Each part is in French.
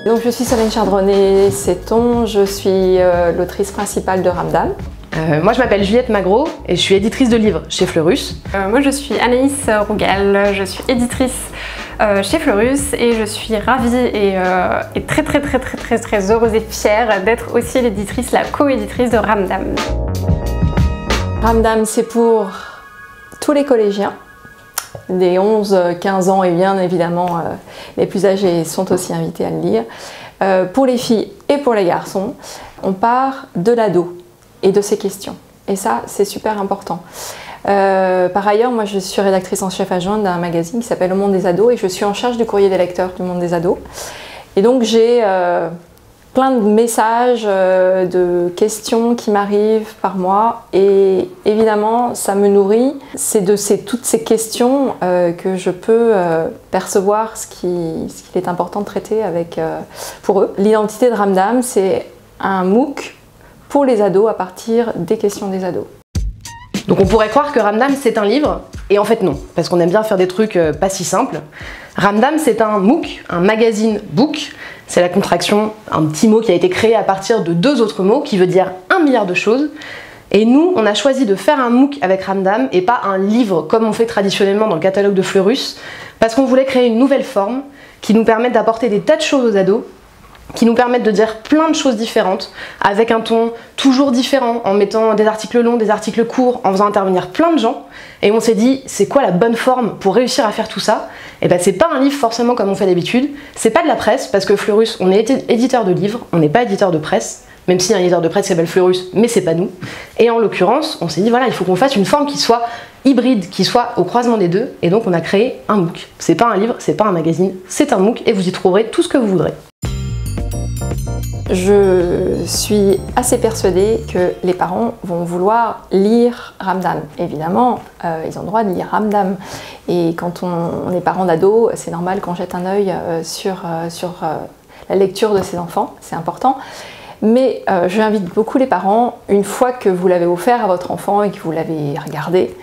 Donc, je suis Solène Chardronnet-Setton, je suis l'autrice principale de Ramdam. Moi je m'appelle Juliette Magro et je suis éditrice de livres chez Fleurus. Moi je suis Anaïs Rougal, je suis éditrice chez Fleurus et je suis ravie et très heureuse et fière d'être aussi l'éditrice, la co-éditrice de Ramdam. Ramdam, c'est pour tous les collégiens, des 11-15 ans et bien évidemment les plus âgés sont aussi invités à le lire. Pour les filles et pour les garçons, on part de l'ado et de ses questions. Et ça, c'est super important. Par ailleurs, moi je suis rédactrice en chef adjointe d'un magazine qui s'appelle Le Monde des Ados et je suis en charge du courrier des lecteurs du Monde des Ados. Et donc j'ai plein de messages, de questions qui m'arrivent par mois et évidemment ça me nourrit. C'est de toutes ces questions que je peux percevoir ce qu'il est important de traiter pour eux. L'identité de Ramdam, c'est un MOOC pour les ados à partir des questions des ados. Donc on pourrait croire que Ramdam c'est un livre, et en fait non, parce qu'on aime bien faire des trucs pas si simples. Ramdam c'est un MOOC, un magazine book, c'est la contraction, un petit mot qui a été créé à partir de 2 autres mots qui veut dire 1 milliard de choses. Et nous, on a choisi de faire un MOOC avec Ramdam et pas un livre comme on fait traditionnellement dans le catalogue de Fleurus, parce qu'on voulait créer une nouvelle forme qui nous permette d'apporter des tas de choses aux ados, qui nous permettent de dire plein de choses différentes, avec un ton toujours différent, en mettant des articles longs, des articles courts, en faisant intervenir plein de gens. Et on s'est dit, c'est quoi la bonne forme pour réussir à faire tout ça? Et ben c'est pas un livre forcément comme on fait d'habitude, c'est pas de la presse, parce que Fleurus, on est éditeur de livres, on n'est pas éditeur de presse, même si un éditeur de presse s'appelle Fleurus, mais c'est pas nous. Et en l'occurrence, on s'est dit, voilà, il faut qu'on fasse une forme qui soit hybride, qui soit au croisement des deux, et donc on a créé un MOOC. C'est pas un livre, c'est pas un magazine, c'est un MOOC, et vous y trouverez tout ce que vous voudrez. Je suis assez persuadée que les parents vont vouloir lire Ramdam. Évidemment, ils ont le droit de lire Ramdam. Et quand on est parent d'ado, c'est normal qu'on jette un œil sur la lecture de ses enfants, c'est important. Mais j'invite beaucoup les parents, une fois que vous l'avez offert à votre enfant et que vous l'avez regardé,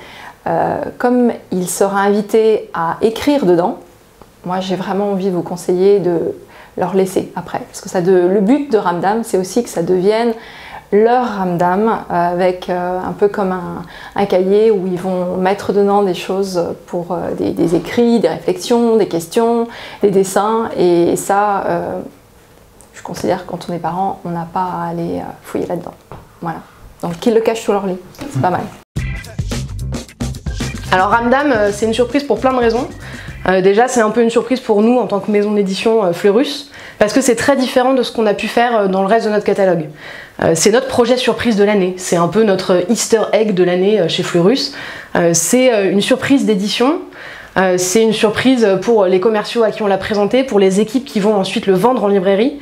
comme il sera invité à écrire dedans, moi j'ai vraiment envie de vous conseiller de leur laisser après. Parce que le but de Ramdam, c'est aussi que ça devienne leur Ramdam, avec un peu comme un cahier où ils vont mettre dedans des choses pour des écrits, des réflexions, des questions, des dessins. Et ça, je considère que quand on est parent, on n'a pas à aller fouiller là-dedans. Voilà. Donc qu'ils le cachent sous leur lit, c'est pas mal. Alors Ramdam, c'est une surprise pour plein de raisons. Déjà, c'est un peu une surprise pour nous en tant que maison d'édition Fleurus, parce que c'est très différent de ce qu'on a pu faire dans le reste de notre catalogue. C'est notre projet surprise de l'année, c'est un peu notre Easter egg de l'année chez Fleurus. C'est une surprise d'édition, c'est une surprise pour les commerciaux à qui on l'a présenté, pour les équipes qui vont ensuite le vendre en librairie.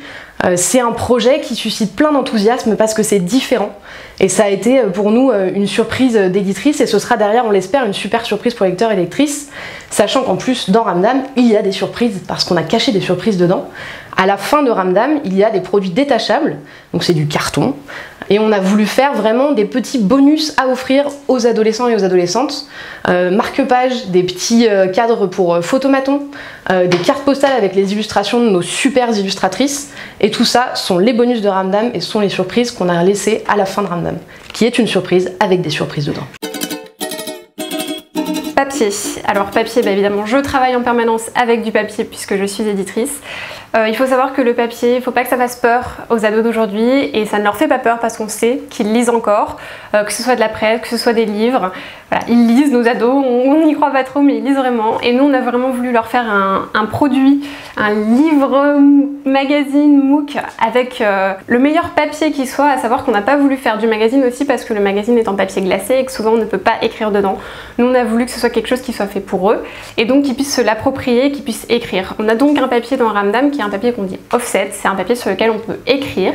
C'est un projet qui suscite plein d'enthousiasme parce que c'est différent. Et ça a été pour nous une surprise d'éditrice et ce sera derrière, on l'espère, une super surprise pour lecteurs et lectrices. Sachant qu'en plus, dans Ramdam, il y a des surprises parce qu'on a caché des surprises dedans. À la fin de Ramdam, il y a des produits détachables, donc c'est du carton. Et on a voulu faire vraiment des petits bonus à offrir aux adolescents et aux adolescentes. Marque-pages, des petits cadres pour photomatons, des cartes postales avec les illustrations de nos super illustratrices. Et tout ça sont les bonus de Ramdam et sont les surprises qu'on a laissées à la fin de Ramdam, qui est une surprise avec des surprises dedans. Papier. Alors papier, bah évidemment, je travaille en permanence avec du papier puisque je suis éditrice. Il faut savoir que le papier, il ne faut pas que ça fasse peur aux ados d'aujourd'hui et ça ne leur fait pas peur parce qu'on sait qu'ils lisent encore, que ce soit de la presse, que ce soit des livres. Voilà, ils lisent, nos ados, on n'y croit pas trop mais ils lisent vraiment. Et nous on a vraiment voulu leur faire un produit, un livre, magazine, MOOC avec le meilleur papier qui soit, à savoir qu'on n'a pas voulu faire du magazine aussi parce que le magazine est en papier glacé et que souvent on ne peut pas écrire dedans. Nous on a voulu que ce soit quelque chose qui soit fait pour eux et donc qu'ils puissent se l'approprier, qu'ils puissent écrire. On a donc un papier dans Ramdam qui est un papier qu'on dit offset, c'est un papier sur lequel on peut écrire.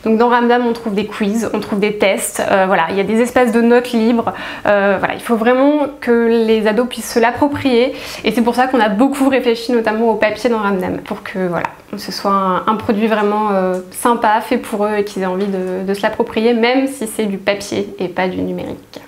Donc dans Ramdam on trouve des quiz, on trouve des tests, voilà, il y a des espaces de notes libres, voilà, il faut vraiment que les ados puissent se l'approprier et c'est pour ça qu'on a beaucoup réfléchi notamment au papier dans Ramdam pour que voilà, ce soit un produit vraiment sympa, fait pour eux et qu'ils aient envie de se l'approprier même si c'est du papier et pas du numérique.